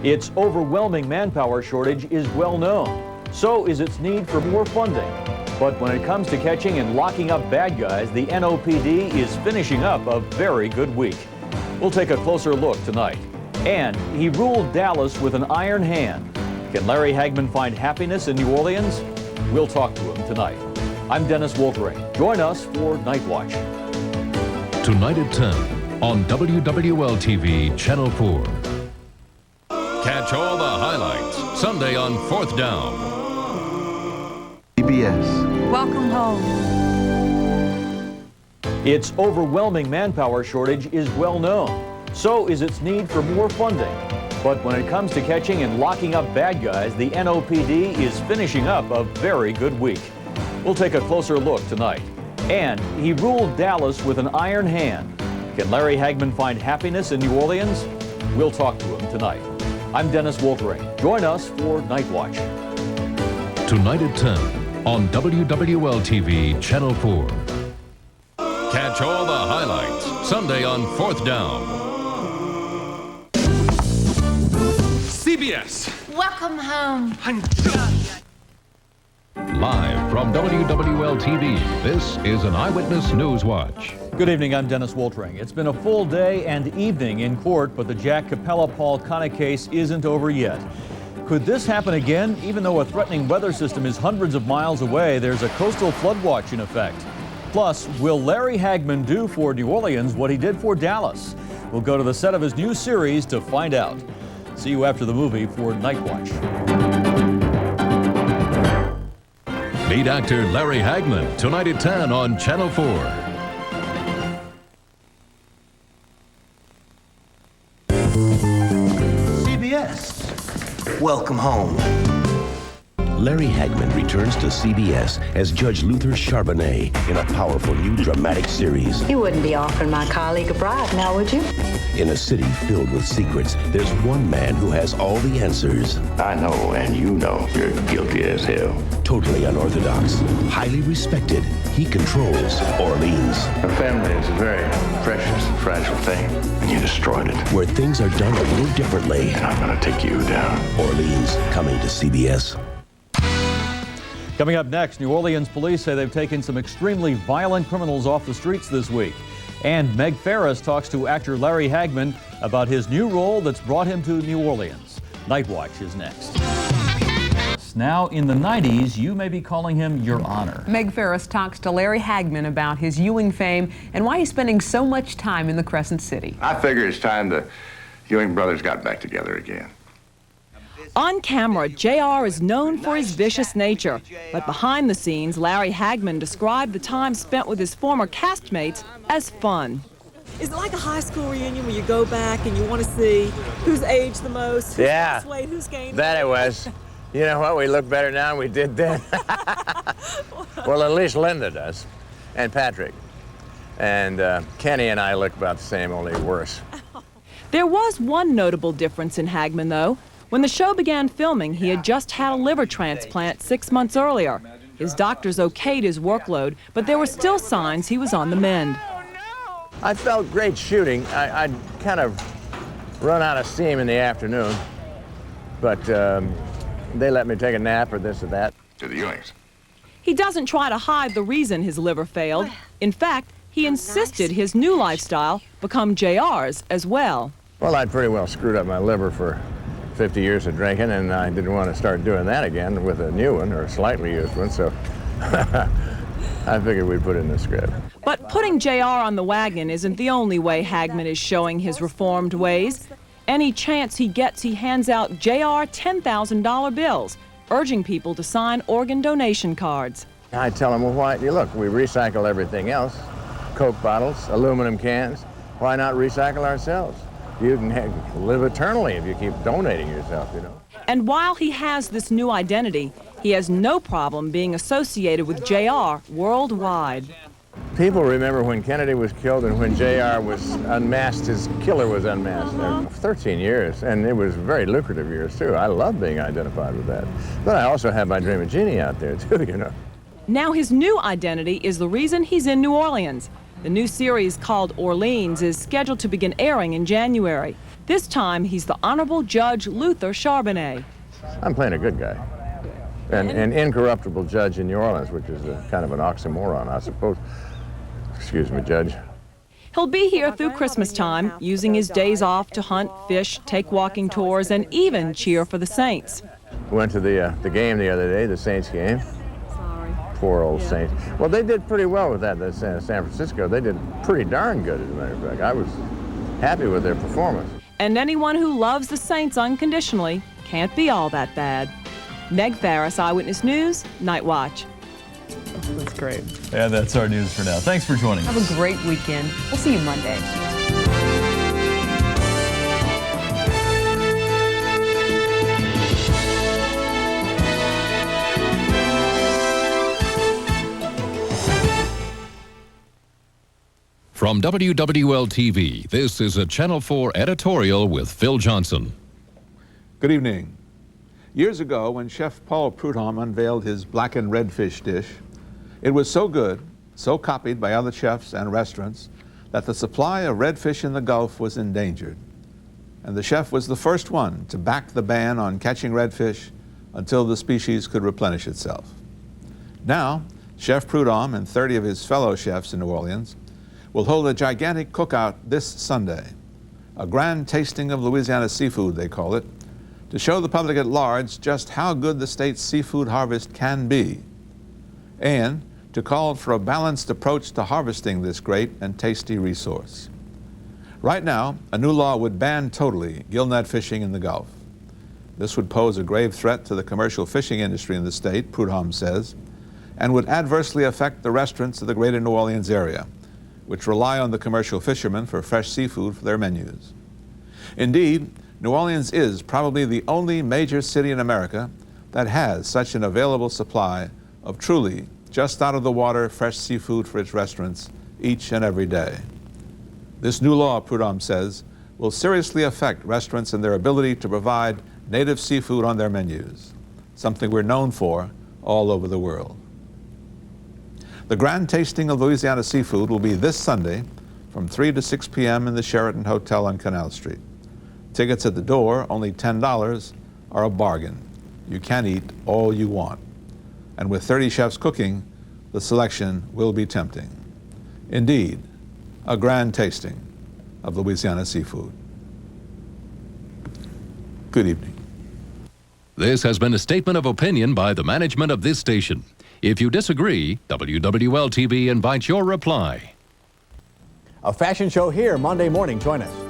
Its overwhelming manpower shortage is well known. So is its need for more funding. But when it comes to catching and locking up bad guys, the NOPD is finishing up a very good week. We'll take a closer look tonight. And he ruled Dallas with an iron hand. Can Larry Hagman find happiness in New Orleans? We'll talk to him tonight. I'm Dennis Woltering. Join us for Night Watch. Tonight at 10 on WWL-TV Channel 4. Catch all the highlights Sunday on 4th Down. CBS. Welcome home. Its overwhelming manpower shortage is well known. So is its need for more funding. But when it comes to catching and locking up bad guys, the NOPD is finishing up a very good week. We'll take a closer look tonight. And he ruled Dallas with an iron hand. Can Larry Hagman find happiness in New Orleans? We'll talk to him tonight. I'm Dennis Woltering. Join us for Night Watch. Tonight at 10 on WWL-TV Channel 4. Catch all the highlights Sunday on 4th Down. CBS. Welcome home. Live from WWL-TV, this is an Eyewitness News Watch. Good evening, I'm Dennis Woltering. It's been a full day and evening in court, but the Jack Capella-Paul Connick case isn't over yet. Could this happen again? Even though a threatening weather system is hundreds of miles away, there's a coastal flood watch in effect. Plus, will Larry Hagman do for New Orleans what he did for Dallas? We'll go to the set of his new series to find out. See you after the movie for Night Watch. Lead actor Larry Hagman, tonight at 10 on Channel 4. CBS. Welcome home. Larry Hagman returns to CBS as Judge Luther Charbonnet in a powerful new dramatic series. You wouldn't be offering my colleague a bribe now, would you? In a city filled with secrets, there's one man who has all the answers. I know, and you know, you're guilty as hell. Totally unorthodox, highly respected, he controls Orleans. A family is a very precious and fragile thing, and you destroyed it. Where things are done a little differently. And I'm gonna take you down. Orleans, coming to CBS. Coming up next, New Orleans police say they've taken some extremely violent criminals off the streets this week. And Meg Ferris talks to actor Larry Hagman about his new role that's brought him to New Orleans. Night Watch is next. Now, in the 90s, you may be calling him Your Honor. Meg Ferris talks to Larry Hagman about his Ewing fame and why he's spending so much time in the Crescent City. I figure it's time the Ewing brothers got back together again. On camera, JR is known for his vicious nature, but behind the scenes, Larry Hagman described the time spent with his former castmates as fun. Is it like a high school reunion where you go back and you want to see who's aged the most, who's lost weight, who's gained that weight? It was. You know what, we look better now than we did then. Well, at least Linda does, and Patrick. And Kenny and I look about the same, only worse. There was one notable difference in Hagman, though. When the show began filming, he had just had a liver transplant 6 months earlier. His doctors okayed his workload, but there were still signs he was on the mend. I felt great shooting. I'd kind of run out of steam in the afternoon, but they let me take a nap or this or that. To the Ewings. He doesn't try to hide the reason his liver failed. In fact, he insisted his new lifestyle become JR's as well. Well, I'd pretty well screwed up my liver for 50 years of drinking, and I didn't want to start doing that again with a new one or a slightly used one, so I figured we'd put it in the script. But putting JR on the wagon isn't the only way Hagman is showing his reformed ways. Any chance he gets, he hands out JR $10,000 bills, urging people to sign organ donation cards. I tell them, well, why, look, we recycle everything else. Coke bottles, aluminum cans. Why not recycle ourselves? You can live eternally if you keep donating yourself, you know. And while he has this new identity, he has no problem being associated with JR worldwide. People remember when Kennedy was killed and when JR was unmasked, his killer was unmasked. 13 years, and it was very lucrative years, too. I love being identified with that. But I also have my Dream of Jeannie out there, too, you know. Now his new identity is the reason he's in New Orleans. The new series called Orleans is scheduled to begin airing in January. This time, he's the Honorable Judge Luther Charbonnet. I'm playing a good guy. An incorruptible judge in New Orleans, which is kind of an oxymoron, I suppose. Excuse me, Judge. He'll be here through Christmas time, using his days off to hunt, fish, take walking tours, and even cheer for the Saints. Went to the game the other day, the Saints game. Sorry. Poor old Saints. Well, they did pretty well with that, San Francisco. They did pretty darn good, as a matter of fact. I was happy with their performance. And anyone who loves the Saints unconditionally can't be all that bad. Meg Farris, Eyewitness News, Night Watch. That's great. Yeah, that's our news for now. Thanks for joining us. Have a great weekend. We'll see you Monday. From WWL-TV, this is a Channel 4 editorial with Phil Johnson. Good evening. Years ago, when Chef Paul Prudhomme unveiled his blackened redfish dish, it was so good, so copied by other chefs and restaurants, that the supply of redfish in the Gulf was endangered. And the chef was the first one to back the ban on catching redfish until the species could replenish itself. Now, Chef Prudhomme and 30 of his fellow chefs in New Orleans will hold a gigantic cookout this Sunday, a grand tasting of Louisiana seafood, they call it, to show the public at large just how good the state's seafood harvest can be, and to call for a balanced approach to harvesting this great and tasty resource. Right now, a new law would ban totally gillnet fishing in the Gulf. This would pose a grave threat to the commercial fishing industry in the state, Prudhomme says, and would adversely affect the restaurants of the greater New Orleans area, which rely on the commercial fishermen for fresh seafood for their menus. Indeed, New Orleans is probably the only major city in America that has such an available supply of truly just out of the water fresh seafood for its restaurants each and every day. This new law, Prudhomme says, will seriously affect restaurants and their ability to provide native seafood on their menus, something we're known for all over the world. The grand tasting of Louisiana seafood will be this Sunday from 3 to 6 p.m. in the Sheraton Hotel on Canal Street. Tickets at the door, only $10, are a bargain. You can eat all you want. And with 30 chefs cooking, the selection will be tempting. Indeed, a grand tasting of Louisiana seafood. Good evening. This has been a statement of opinion by the management of this station. If you disagree, WWL-TV invites your reply. A fashion show here Monday morning. Join us.